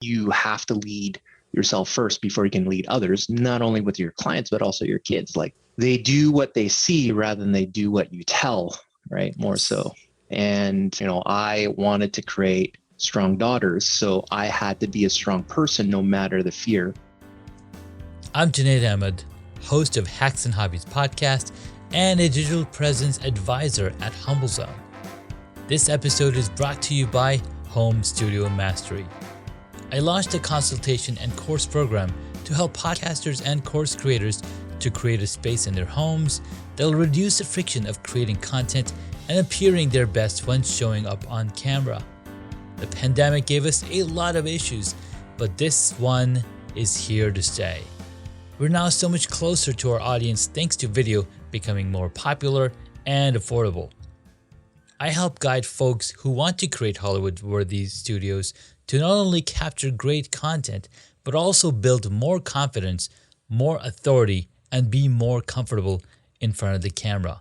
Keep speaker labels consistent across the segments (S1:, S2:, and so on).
S1: you have to lead yourself first before you can lead others, not only with your clients, but also your kids. Like they do what they see rather than they do what you tell, right? More so. And, I wanted to create strong daughters. So I had to be a strong person no matter the fear.
S2: I'm Junaid Ahmed, host of Hacks and Hobbies podcast and a digital presence advisor at HumbleZone. This episode is brought to you by Home Studio Mastery. I launched a consultation and course program to help podcasters and course creators to create a space in their homes that will reduce the friction of creating content and appearing their best when showing up on camera. The pandemic gave us a lot of issues, but this one is here to stay. We're now so much closer to our audience thanks to video becoming more popular and affordable. I help guide folks who want to create Hollywood-worthy studios to not only capture great content, but also build more confidence, more authority, and be more comfortable in front of the camera.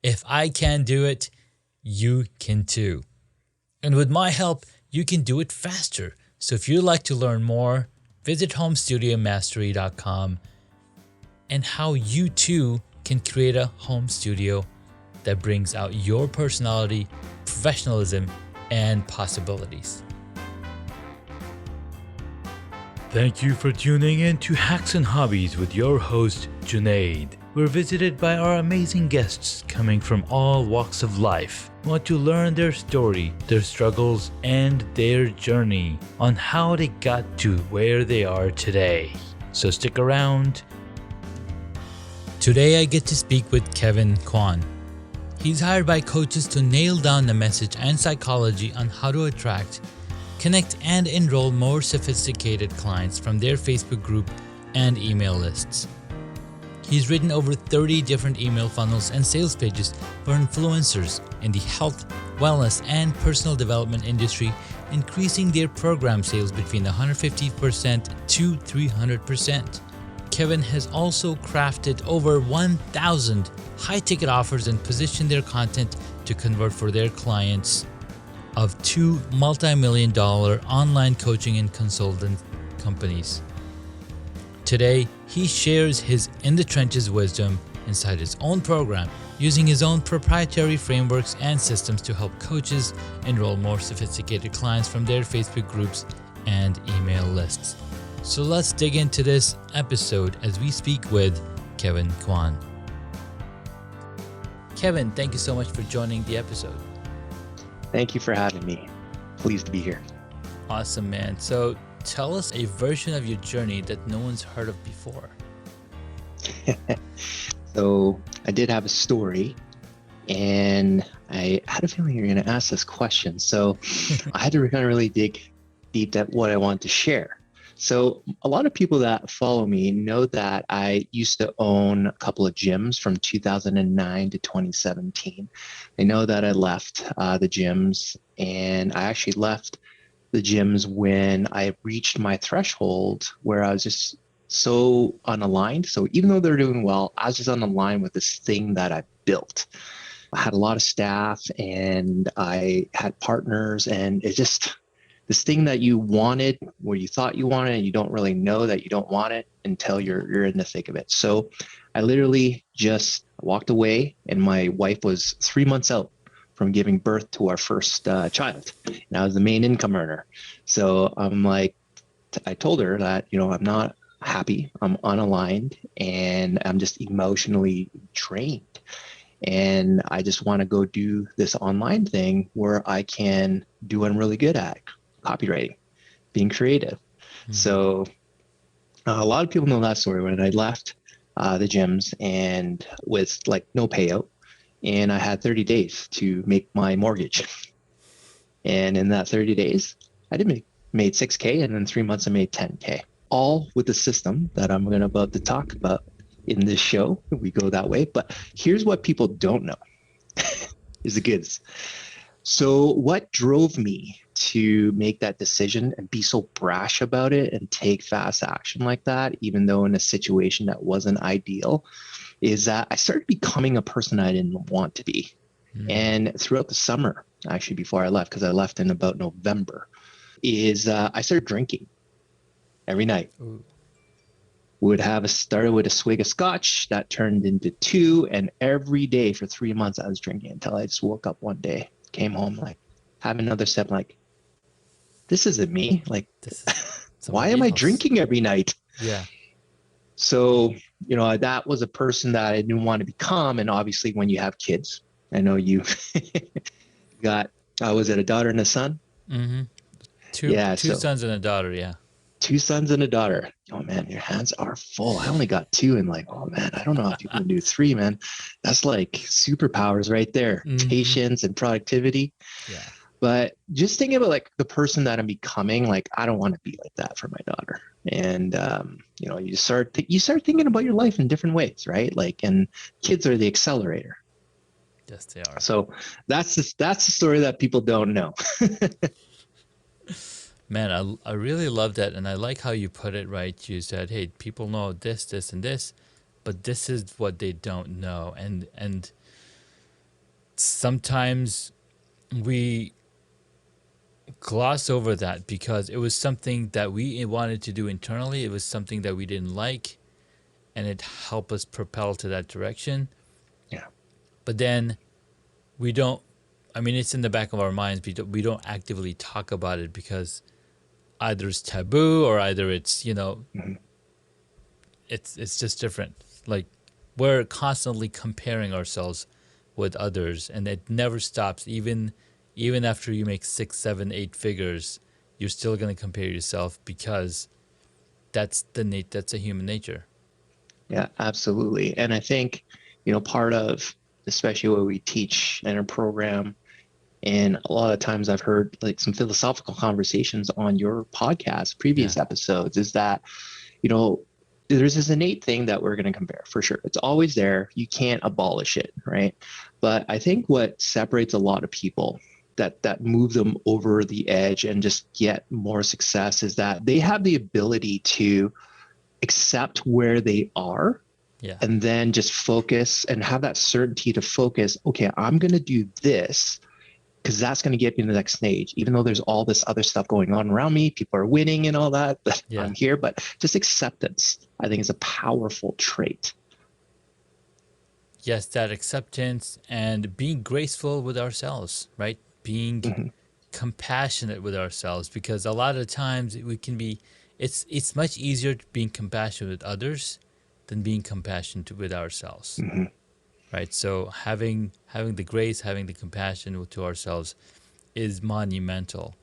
S2: If I can do it, you can too. And with my help, you can do it faster. So if you'd like to learn more, visit homestudiomastery.com and how you too can create a home studio that brings out your personality, professionalism, and possibilities. Thank you for tuning in to Hacks and Hobbies with your host, Junaid. We're visited by our amazing guests coming from all walks of life. We want to learn their story, their struggles, and their journey on how they got to where they are today. So stick around. Today I get to speak with Kwan. He's hired by coaches to nail down the message and psychology on how to attract, connect, and enroll more sophisticated clients from their Facebook group and email lists. He's written over 30 different email funnels and sales pages for influencers in the health, wellness, and personal development industry, increasing their program sales between 150% to 300%. Kevin has also crafted over 1,000 high-ticket offers and positioned their content to convert for their clients of two multi-million-dollar online coaching and consultant companies. Today, he shares his in-the-trenches wisdom inside his own program, using his own proprietary frameworks and systems to help coaches enroll more sophisticated clients from their Facebook groups and email lists. So let's dig into this episode as we speak with Kwan. Kevin, thank you so much for joining the episode.
S1: Thank you for having me. Pleased to be here.
S2: Awesome, man. So tell us a version of your journey that no one's heard of before.
S1: So I did have a story, and I had a feeling you're going to ask this question. So I had to kind of really dig deep at what I want to share. So a lot of people that follow me know that I used to own a couple of gyms from 2009 to 2017. They know that I left the gyms, and I actually left the gyms when I reached my threshold where I was just so unaligned. So even though they're doing well, I was just unaligned with this thing that I built. I had a lot of staff and I had partners, and it just, this thing that you wanted, where you thought you wanted, and you don't really know that you don't want it until you're in the thick of it. So I literally just walked away, and my wife was 3 months out from giving birth to our first child, and I was the main income earner. So I'm like, I told her that, I'm not happy, I'm unaligned, and I'm just emotionally drained. And I just want to go do this online thing where I can do what I'm really good at, copywriting, being creative. Mm-hmm. So a lot of people know that story when I left the gyms and with like no payout, and I had 30 days to make my mortgage. And in that 30 days, I made 6K, and in 3 months I made 10K, all with the system that I'm about to talk about in this show. We go that way, but here's what people don't know is the goods. So what drove me to make that decision and be so brash about it and take fast action like that, even though in a situation that wasn't ideal, is that I started becoming a person I didn't want to be. And throughout the summer, actually before I left, because I left in about November, I started drinking. every night.
S2: Ooh.
S1: Would have a started with a swig of scotch that turned into two, and every day for 3 months I was drinking until I just woke up one day, came home, like have another sip, like this isn't me. Like,
S2: This is
S1: why
S2: somebody
S1: am I
S2: else.
S1: drinking every night?
S2: Yeah.
S1: So, that was a person that I didn't want to become. And obviously, when you have kids, I know you got, was it a daughter and a son?
S2: Mm-hmm. Two
S1: Yeah.
S2: two
S1: So,
S2: sons and a daughter. Yeah.
S1: two sons and a daughter. Oh man, your hands are full. I only got two, and like, oh man, I don't know how people can do three, man. That's like superpowers right there.
S2: Mm-hmm.
S1: Patience and productivity.
S2: Yeah.
S1: But just thinking about like the person that I'm becoming, like I don't want to be like that for my daughter. And you start thinking about your life in different ways, right? Like, and kids are the accelerator.
S2: Yes, they are.
S1: So that's the story that people don't know.
S2: Man, I really love that, and I like how you put it. Right, you said, "Hey, people know this, this, and this, but this is what they don't know," and sometimes we gloss over that because it was something that we wanted to do internally. It was something that we didn't like, and it helped us propel to that direction.
S1: Yeah.
S2: But then we don't. I mean, it's in the back of our minds. We don't actively talk about it because either it's taboo or either it's
S1: Mhm.
S2: it's just different. Like we're constantly comparing ourselves with others, and it never stops. Even after you make 6, 7, 8 figures, you're still gonna compare yourself because that's a human nature.
S1: Yeah, absolutely. And I think, part of especially what we teach in our program, and a lot of times I've heard like some philosophical conversations on your podcast,
S2: Yeah.
S1: previous episodes, is that, you know, there's this innate thing that we're going to compare for sure. It's always there. You can't abolish it, right? But I think what separates a lot of people that move them over the edge and just get more success is that they have the ability to accept where they are
S2: Yeah.
S1: and then just focus and have that certainty to focus. Okay, I'm going to do this because that's going to get me to the next stage, even though there's all this other stuff going on around me. People are winning and all that, but
S2: Yeah.
S1: I'm here. But just acceptance, I think, is a powerful trait.
S2: Yes, that acceptance and being graceful with ourselves, right? Being
S1: Mm-hmm.
S2: compassionate with ourselves because a lot of times we can be it's much easier being compassionate with others than being compassionate with ourselves,
S1: Mm-hmm.
S2: right? So having the grace, having the compassion to ourselves is monumental.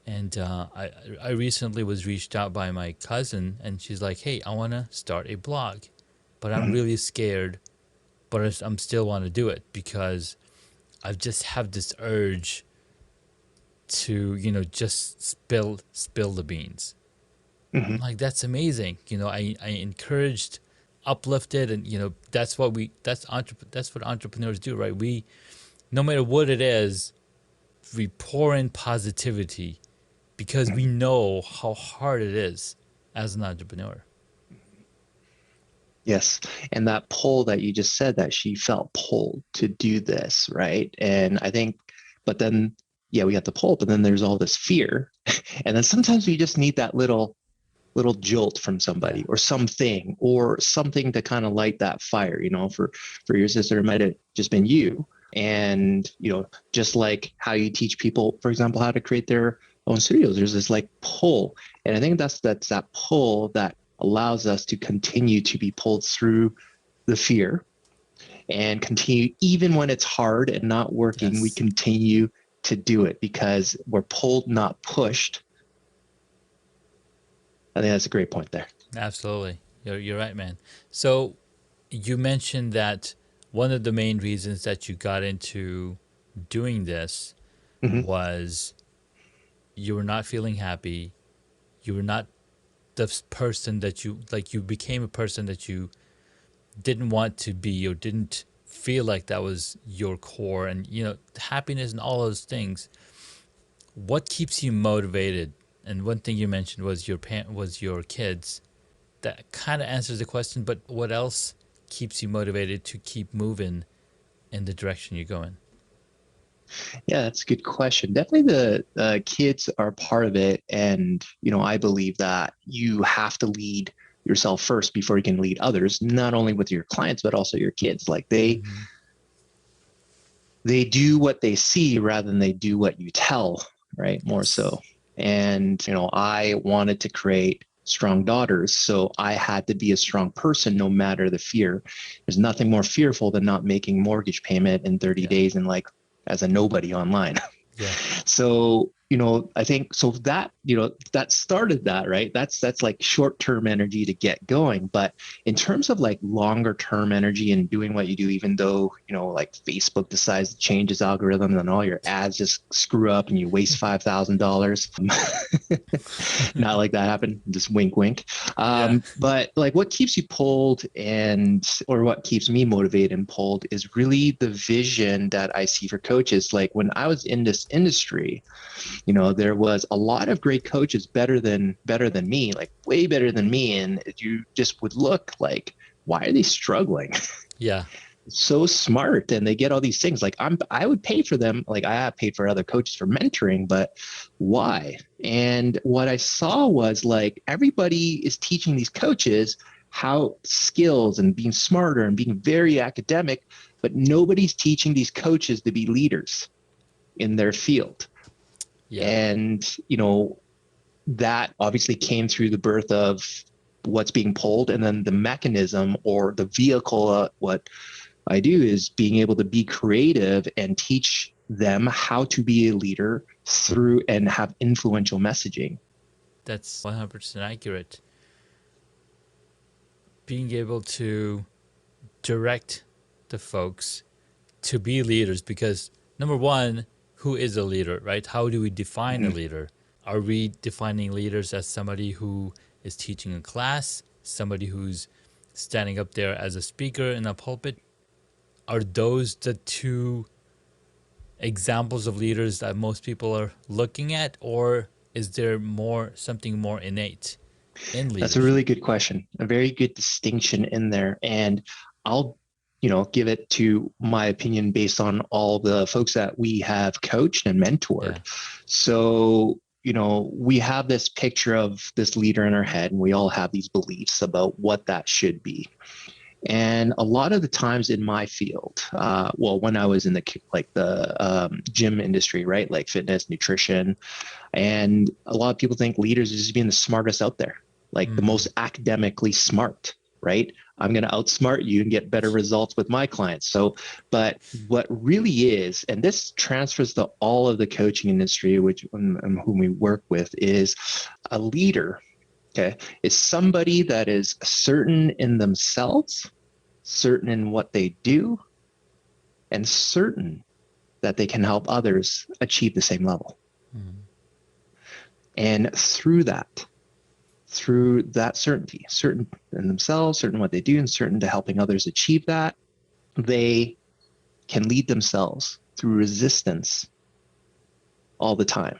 S2: And I recently was reached out by my cousin, and she's like, "Hey, I want to start a blog, but I'm
S1: Mm-hmm.
S2: really scared, but I'm still want to do it because I just have this urge to just spill the beans."
S1: Mm-hmm.
S2: I'm like, that's amazing. I encouraged, uplifted, and that's what entrepreneurs do, right? We, no matter what it is, we pour in positivity because we know how hard it is as an entrepreneur.
S1: Yes. And that pull that you just said, that she felt pulled to do this, right? And I think, but then, yeah, we got the pull, but then there's all this fear. And then sometimes we just need that little jolt from
S2: Yeah.
S1: somebody or something to kind of light that fire. For your sister, it might have just been you. And just like how you teach people, for example, how to create their own studios, there's this like pull. And I think that's that pull that allows us to continue to be pulled through the fear and continue even when it's hard and not working. We
S2: Yes.
S1: continue to do it because we're pulled, not pushed. I think that's a great point there.
S2: Absolutely. You're right, man. So you mentioned that one of the main reasons that you got into doing this
S1: Mm-hmm.
S2: was you were not feeling happy. You were not the person that you became a person that you didn't want to be or didn't feel like that was your core, and happiness and all those things. What keeps you motivated? And one thing you mentioned was your kids. That kind of answers the question, but what else keeps you motivated to keep moving in the direction you're going?
S1: Yeah, that's a good question. Definitely the kids are part of it. And, I believe that you have to lead yourself first before you can lead others, not only with your clients, but also your kids. Like
S2: Hmm.
S1: they do what they see rather than they do what you tell, right? More so.
S2: Yes.
S1: And, I wanted to create strong daughters. So I had to be a strong person no matter the fear. There's nothing more fearful than not making mortgage payment in 30
S2: Yeah.
S1: days and like as a nobody online.
S2: Yeah.
S1: So, I think so that, that started that, right? That's like short-term energy to get going. But in terms of like longer term energy and doing what you do, even though, like Facebook decides to change its algorithm and all your ads just screw up and you waste $5,000. Not like that happened. Just wink, wink.
S2: Yeah.
S1: But like what keeps you pulled or what keeps me motivated and pulled is really the vision that I see for coaches. Like when I was in this industry, there was a lot of great coaches better than me, like way better than me. And you just would look like, why are they struggling?
S2: Yeah.
S1: So smart and they get all these things. Like I would pay for them. Like I have paid for other coaches for mentoring, but why? And what I saw was like everybody is teaching these coaches how skills and being smarter and being very academic, but nobody's teaching these coaches to be leaders in their field.
S2: Yeah.
S1: And, that obviously came through the birth of what's being pulled and then the mechanism or the vehicle, what I do is being able to be creative and teach them how to be a leader through and have influential messaging.
S2: That's 100% accurate. Being able to direct the folks to be leaders, because number one, who is a leader, right? How do we define a
S1: Mhm.
S2: leader? Are we defining leaders as somebody who is teaching a class, somebody who's standing up there as a speaker in a pulpit? Are those the two examples of leaders that most people are looking at, or is there something more innate in
S1: That's a
S2: leadership?
S1: really good question, a very good distinction in there. And I'll, give it to my opinion based on all the folks that we have coached and mentored.
S2: Yeah.
S1: So, we have this picture of this leader in our head, and we all have these beliefs about what that should be. And a lot of the times in my field, well, when I was in the gym industry, right, like fitness, nutrition, and a lot of people think leaders are just being the smartest out there, like the
S2: Mm,
S1: most academically smart, right? I'm going to outsmart you and get better results with my clients. So, but what really is, and this transfers to all of the coaching industry, which whom we work with, is a leader. Okay, is somebody that is certain in themselves, certain in what they do, and certain that they can help others achieve the same level.
S2: mm.
S1: And through that certainty, certain in themselves, certain what they do, and certain to helping others achieve that, they can lead themselves through resistance all the time.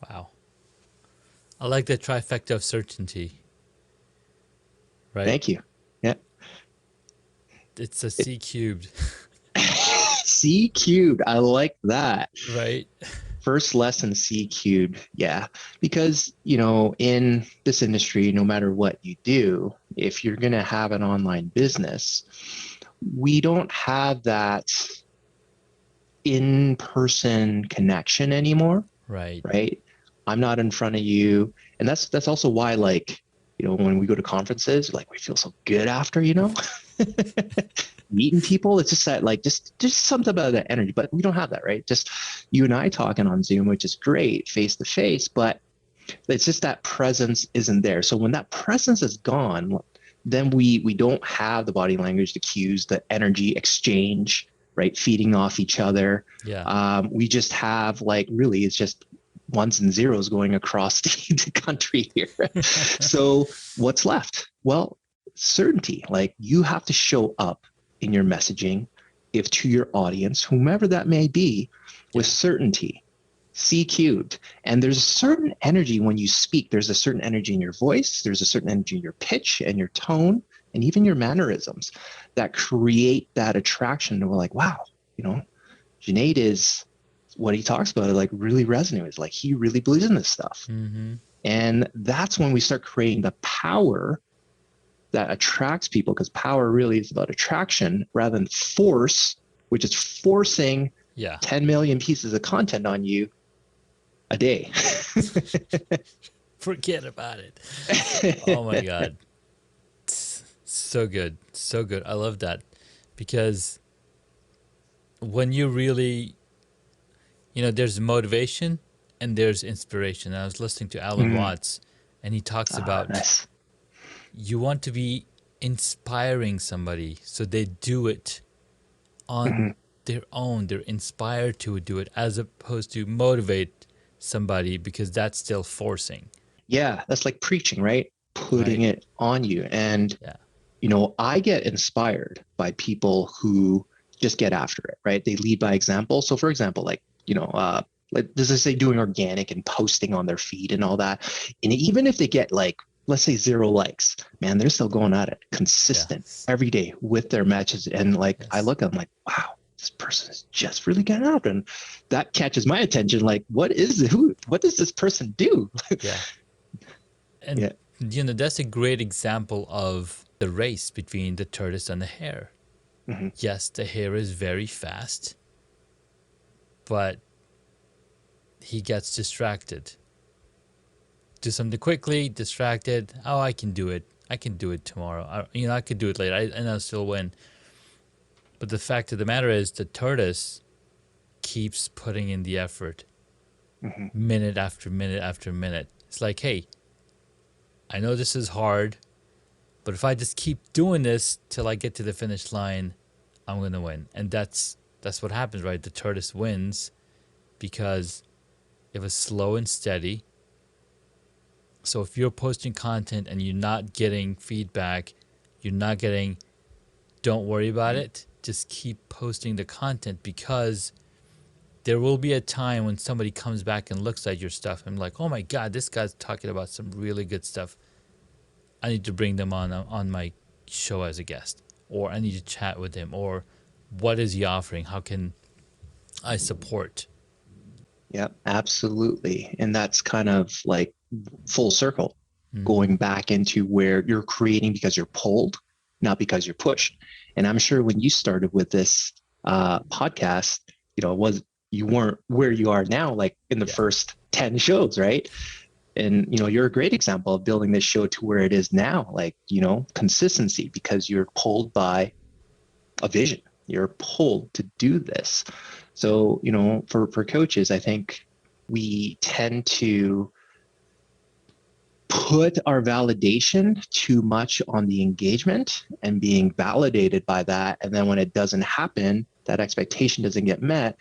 S2: Wow. I like the trifecta of certainty, right?
S1: Thank you. Yeah.
S2: It's a
S1: It,
S2: C cubed,
S1: C cubed. I like that.
S2: right?
S1: First lesson C cubed. Yeah. Because, in this industry, no matter what you do, if you're going to have an online business, we don't have that in-person connection anymore,
S2: Right.
S1: right? I'm not in front of you. And that's also why, like, when we go to conferences, like we feel so good after, meeting people. It's just that like just something about that energy. But we don't have that, right? Just you and I talking on Zoom, which is great face to face, but it's just that presence isn't there. So when that presence is gone, then we don't have the body language, the cues, the energy exchange, right? Feeding off each other.
S2: Yeah.
S1: We just have like really it's just ones and zeros going across the country here. So what's left? Well, certainty. Like you have to show up in your messaging, if to your audience, whomever that may be, with
S2: Yeah.
S1: certainty. C cubed. And there's a certain energy when you speak. There's a certain energy in your voice. There's a certain energy in your pitch and your tone and even your mannerisms that create that attraction. And we're like, wow, you know, Junaid is what he talks about, like really resonates. Like he really believes in this stuff.
S2: Mm-hmm.
S1: And that's when we start creating the power that attracts people, because power really is about attraction rather than force, which is forcing 10 million pieces of content on you a day.
S2: Forget about it. Oh my God. So good. So good. I love that. Because when you really, there's motivation and there's inspiration. I was listening to Alan Watts, and he talks about
S1: nice.
S2: You want to be inspiring somebody so they do it on their own. They're inspired to do it, as opposed to motivate somebody, because that's still forcing.
S1: Yeah, that's like preaching, right? Putting it on you. And, I get inspired by people who just get after it, right? They lead by example. So, for example, like does it say doing organic and posting on their feed and all that? And even if they get like, let's say 0 likes, man, they're still going at it consistent every day with their matches. And like, I look, I'm like, wow, this person is just really getting out. And that catches my attention. Like, what does this person do?
S2: And, that's a great example of the race between the tortoise and the hare. Yes, the hare is very fast, but he gets distracted. Do something quickly, distracted. Oh, I can do it. I can do it tomorrow. I could do it later, and I'll still win. But the fact of the matter is, the tortoise keeps putting in the effort, minute after minute after minute. It's like, hey, I know this is hard, but if I just keep doing this till I get to the finish line, I'm gonna win. And that's what happens, right? The tortoise wins because it was slow and steady. So if you're posting content and you're not getting feedback, don't worry about it. Just keep posting the content, because there will be a time when somebody comes back and looks at your stuff and like, oh my God, this guy's talking about some really good stuff. I need to bring them on my show as a guest, or I need to chat with him, or what is he offering? How can I support?
S1: Yeah, absolutely. And that's kind of like full circle, going back into where you're creating because you're pulled, not because you're pushed. And I'm sure when you started with this podcast, you weren't where you are now, like in the first 10 shows, right? And, you're a great example of building this show to where it is now, like, consistency, because you're pulled by a vision. You're pulled to do this. So, for coaches, I think we tend to put our validation too much on the engagement and being validated by that. And then when it doesn't happen, that expectation doesn't get met,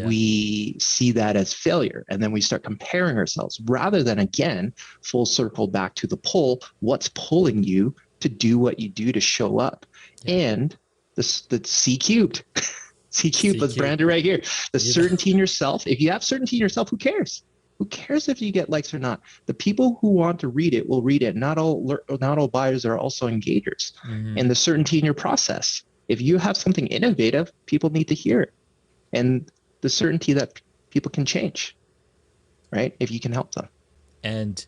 S1: we see that as failure. And then we start comparing ourselves rather than, again, full circle back to the pull. What's pulling you to do what you do, to show up? And the C cubed. C cubed was branded right here. The certainty in yourself. If you have certainty in yourself, who cares? Who cares if you get likes or not? The people who want to read it will read it. Not all buyers are also engagers. And the certainty in your process. If you have something innovative, people need to hear it. And the certainty that people can change, right? If you can help them.
S2: And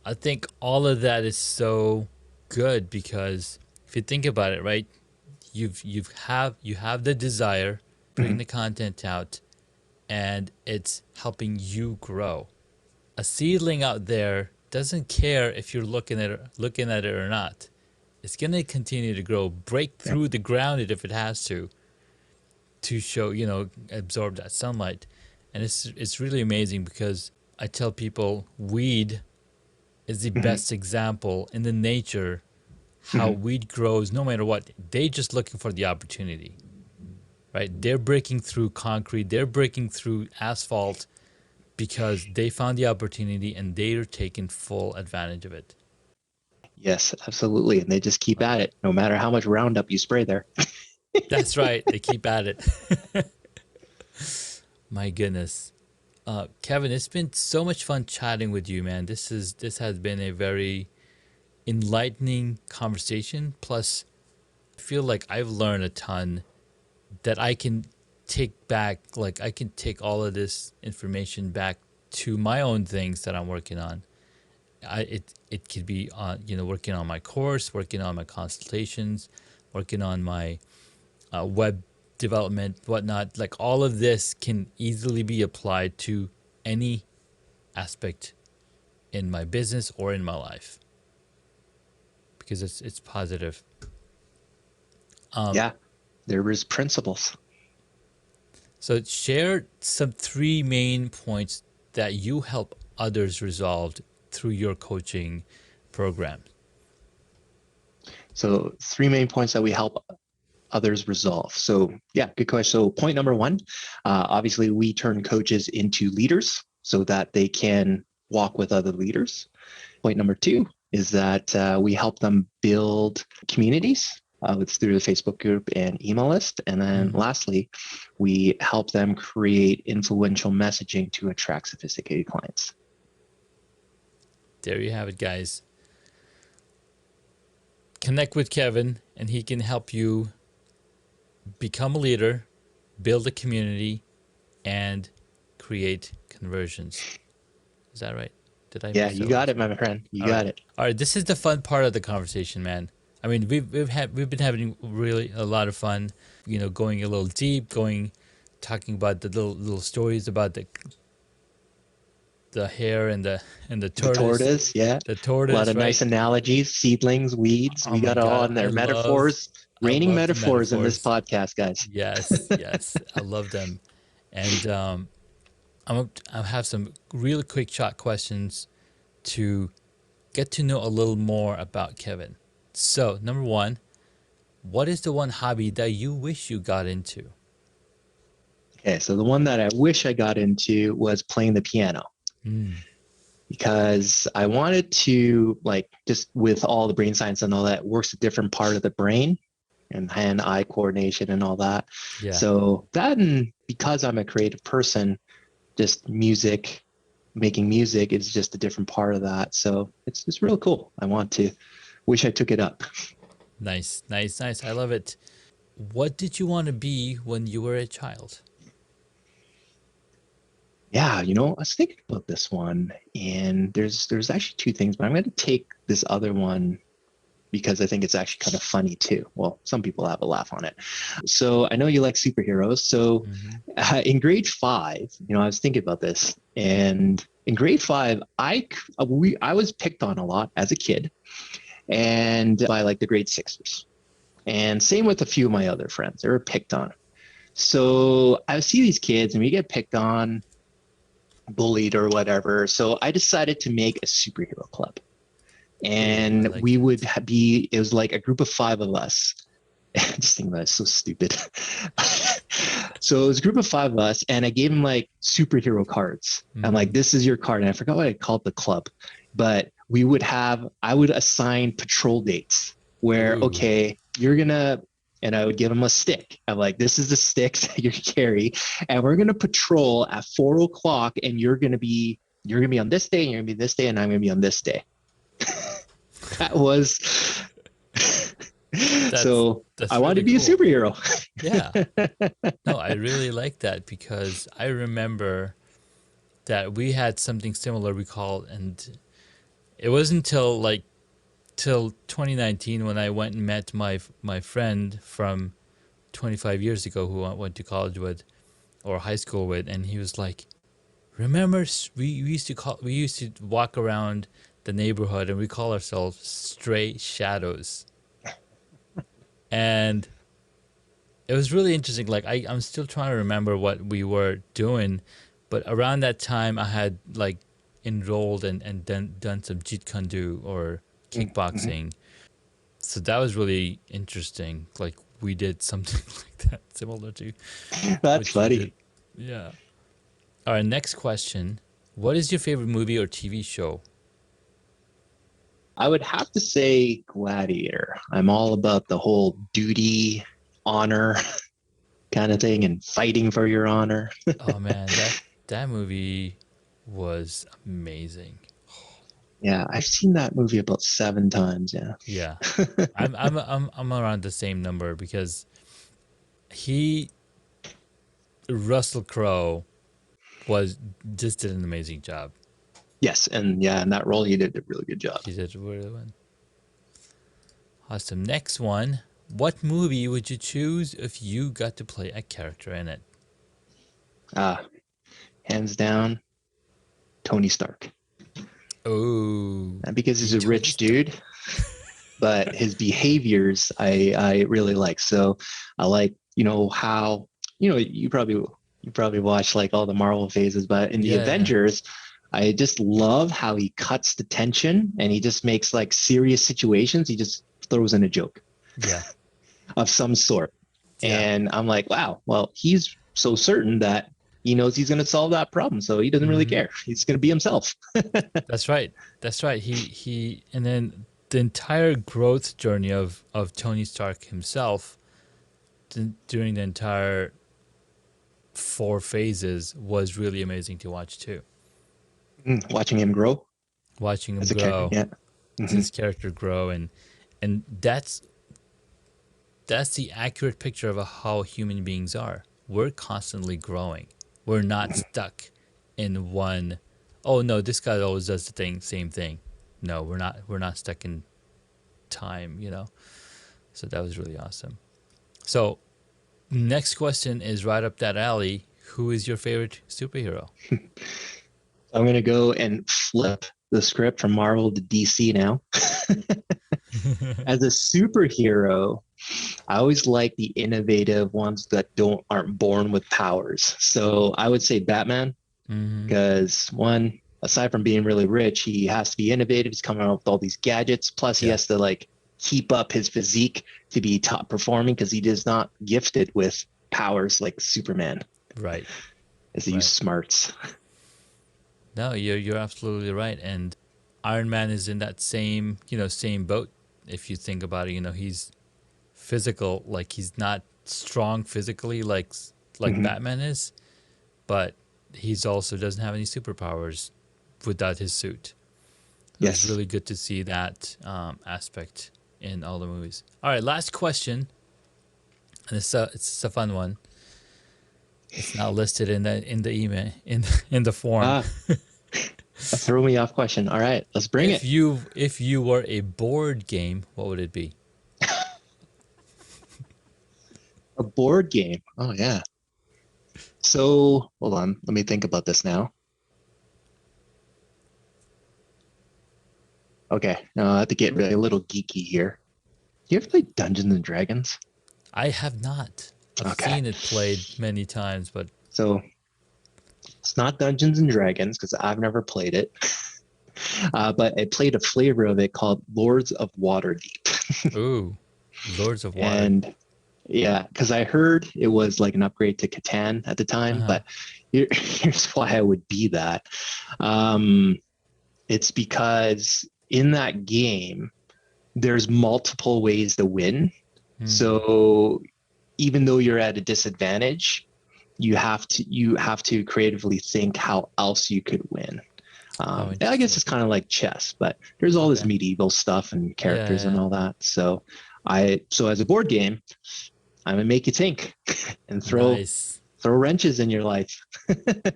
S2: I think all of that is so good, because if you think about it, right, you have the desire, putting the content out, and it's helping you grow. A seedling out there doesn't care if you're looking at it or not. It's gonna continue to grow, break through the ground if it has to show, absorb that sunlight. And it's really amazing, because I tell people weed is the best example in the nature, how weed grows no matter what. They just looking for the opportunity, right? They're breaking through concrete, they're breaking through asphalt because they found the opportunity and they're taking full advantage of it.
S1: Yes, absolutely. And they just keep at it, no matter how much Roundup you spray there.
S2: That's right. They keep at it. My goodness. Kevin, it's been so much fun chatting with you, man. This has been a very enlightening conversation. Plus, I feel like I've learned a ton that I can take back, like I can take all of this information back to my own things that I'm working on. It could be on, working on my course, working on my consultations, working on my web development, whatnot. Like all of this can easily be applied to any aspect in my business or in my life because it's positive.
S1: Yeah, there is principles.
S2: So share some three main points that you help others resolve through your coaching program.
S1: So three main points that we help others resolve. So yeah, good question. So point number one, obviously we turn coaches into leaders so that they can walk with other leaders. Point number two is that we help them build communities. It's through the Facebook group and email list. And then lastly, we help them create influential messaging to attract sophisticated clients.
S2: There you have it, guys. Connect with Kevin and he can help you become a leader, build a community, and create conversions. Is that right? Did I?
S1: Yeah, you got it, my friend. You got it.
S2: All right, this is the fun part of the conversation, man. I mean, we've been having really a lot of fun, going a little deep, talking about the little stories about the hare and the tortoise.
S1: The tortoise, yeah.
S2: The tortoise,
S1: a lot of
S2: right?
S1: nice analogies, seedlings, weeds. We got it all in there. Metaphors, raining metaphors in this podcast, guys.
S2: Yes, yes, I love them. And I'll have some really quick shot questions to get to know a little more about Kevin. So, number one, what is the one hobby that you wish you got into?
S1: Okay, so the one that I wish I got into was playing the piano. Because I wanted to, like, just with all the brain science and all that, works a different part of the brain and hand-eye coordination and all that.
S2: Yeah.
S1: So that, and because I'm a creative person, just making music is just a different part of that. So it's real cool. Wish I took it up.
S2: Nice. I love it. What did you want to be when you were a child?
S1: Yeah, I was thinking about this one, and there's actually two things, but I'm going to take this other one because I think it's actually kind of funny too. Well, some people have a laugh on it. So I know you like superheroes. So in grade 5, I was thinking about this, and in grade 5, I was picked on a lot as a kid, and by like the grade 6ers, and same with a few of my other friends, they were picked on. So I see these kids, and we get picked on, bullied or whatever. So I decided to make a superhero club, and we would be, it was like a group of 5 of us. Just think about it, it's so stupid. So it was a group of 5 of us, and I gave them like superhero cards. I'm like, this is your card. And I forgot what I called the club, but I would assign patrol dates where, okay, and I would give them a stick. I'm like, this is the stick that you carry, and we're going to patrol at 4:00, and you're going to be on this day, and you're going to be this day, and I'm going to be on this day. That was, I wanted to be cool. A superhero.
S2: Yeah. No, I really like that because I remember that we had something similar we called, and it wasn't till 2019 when I went and met my friend from 25 years ago who I went to college with or high school with, and he was like, remember we used to walk around the neighborhood and we call ourselves Stray Shadows. And it was really interesting. Like I'm still trying to remember what we were doing, but around that time I had like enrolled and done some Jeet Kune Do or kickboxing. So that was really interesting. Like we did something like that, similar to.
S1: That's funny.
S2: Yeah. All right, next question. What is your favorite movie or TV show?
S1: I would have to say Gladiator. I'm all about the whole duty, honor kind of thing and fighting for your honor.
S2: Oh man, that movie was amazing.
S1: Yeah, I've seen that movie about 7 times. Yeah.
S2: Yeah, I'm around the same number because he Russell Crowe just did an amazing job.
S1: Yes, and in that role, he did a really good job.
S2: He did really well. Awesome. Next one. What movie would you choose if you got to play a character in it?
S1: Hands down, Tony Stark.
S2: Oh,
S1: Not because he's a
S2: Tony
S1: rich
S2: Stark.
S1: dude, but his behaviors I really like. So I like, how, you probably watch like all the Marvel phases, but in the
S2: Yeah.
S1: Avengers, I just love how he cuts the tension and he just makes like serious situations. He just throws in a joke
S2: Yeah.
S1: of some sort.
S2: Yeah.
S1: And I'm like, wow, well, he's so certain that he knows he's going to solve that problem. So he doesn't really care. He's going to be himself.
S2: That's right. That's right. And then the entire growth journey of Tony Stark himself during the entire 4 phases was really amazing to watch too.
S1: Watching him grow
S2: Watching him
S1: as a character.
S2: grow,
S1: Yeah.
S2: his character grow, and that's the accurate picture of how human beings are. We're constantly growing. We're not stuck in one. Oh no, this guy always does the same thing. No, we're not. We're not stuck in time. So that was really awesome. So next question is right up that alley. Who is your favorite superhero?
S1: I'm going to go and flip the script from Marvel to DC now. As a superhero, I always like the innovative ones that aren't born with powers. So I would say Batman, because one, aside from being really rich, he has to be innovative. He's coming up with all these gadgets. Plus, he has to like keep up his physique to be top performing because he is not gifted with powers like Superman.
S2: Right.
S1: As he uses smarts.
S2: No, you're absolutely right. And Iron Man is in that same boat. If you think about it, he's physical, like he's not strong physically like Batman is, but he's also doesn't have any superpowers without his suit. It's really good to see that aspect in all the movies. All right, last question, and it's a fun one. It's not listed in the email in the form.
S1: A throw me off question. All right, let's bring it.
S2: If you were a board game, what would it be?
S1: A board game. Oh yeah. So hold on, let me think about this now. Okay, now I have to get really a little geeky here. Do you ever play Dungeons and Dragons?
S2: I have not. I've seen it played many times, but
S1: so it's not Dungeons and Dragons because I've never played it. But I played a flavor of it called Lords of Waterdeep.
S2: Ooh, Lords of Water.
S1: And yeah, because I heard it was like an upgrade to Catan at the time, but here's why I would be that. It's because in that game, there's multiple ways to win. So even though you're at a disadvantage, you have to creatively think how else you could win. I guess it's kind of like chess, but there's all this medieval stuff and characters and all that. So as a board game, I'm gonna make you think and throw wrenches in your life.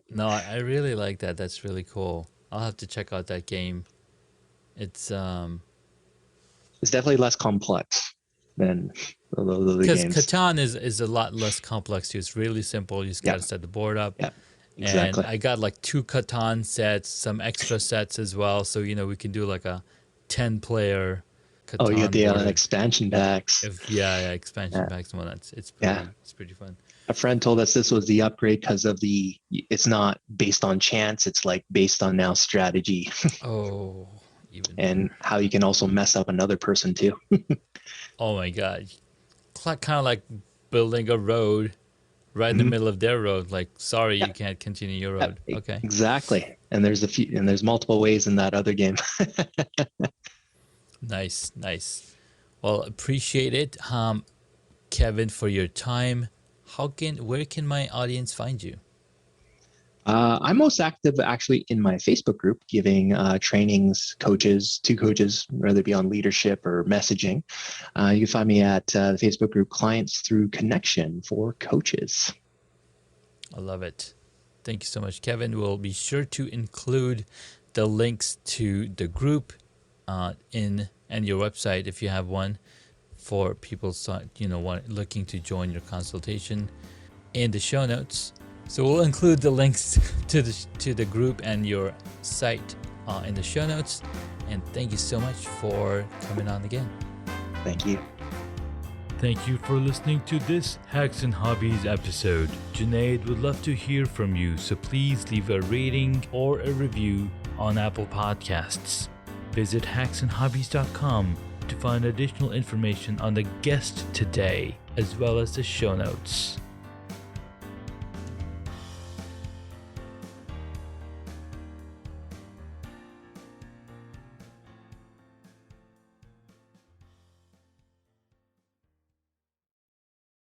S2: No, I really like that. That's really cool. I'll have to check out that game. It's
S1: definitely less complex than those other games.
S2: Because Catan is a lot less complex too. It's really simple. You just gotta set the board up.
S1: Yeah, exactly.
S2: And I got like 2 Catan sets, some extra sets as well. So we can do like a 10-player Catan.
S1: Oh, you get the expansion packs.
S2: Expansion packs and whatnot. It's pretty fun.
S1: A friend told us this was the upgrade because of it's not based on chance. It's like based on now strategy.
S2: Oh.
S1: And how you can also mess up another person too.
S2: Oh my God. Kind of like building a road right in the middle of their road. Like, sorry, you can't continue your road. Okay.
S1: Exactly. And there's multiple ways in that other game.
S2: Nice. Well, appreciate it, Kevin, for your time. Where can my audience find you?
S1: I'm most active actually in my Facebook group, giving trainings to coaches, whether it be on leadership or messaging. You can find me at the Facebook group Clients Through Connection for Coaches.
S2: I love it. Thank you so much, Kevin. We'll be sure to include the links to the group and your website if you have one for people looking to join your consultation in the show notes. So we'll include the links to the group and your site in the show notes. And thank you so much for coming on again.
S1: Thank you.
S2: Thank you for listening to this Hacks and Hobbies episode. Junaid would love to hear from you, so please leave a rating or a review on Apple Podcasts. Visit hacksandhobbies.com to find additional information on the guest today, as well as the show notes.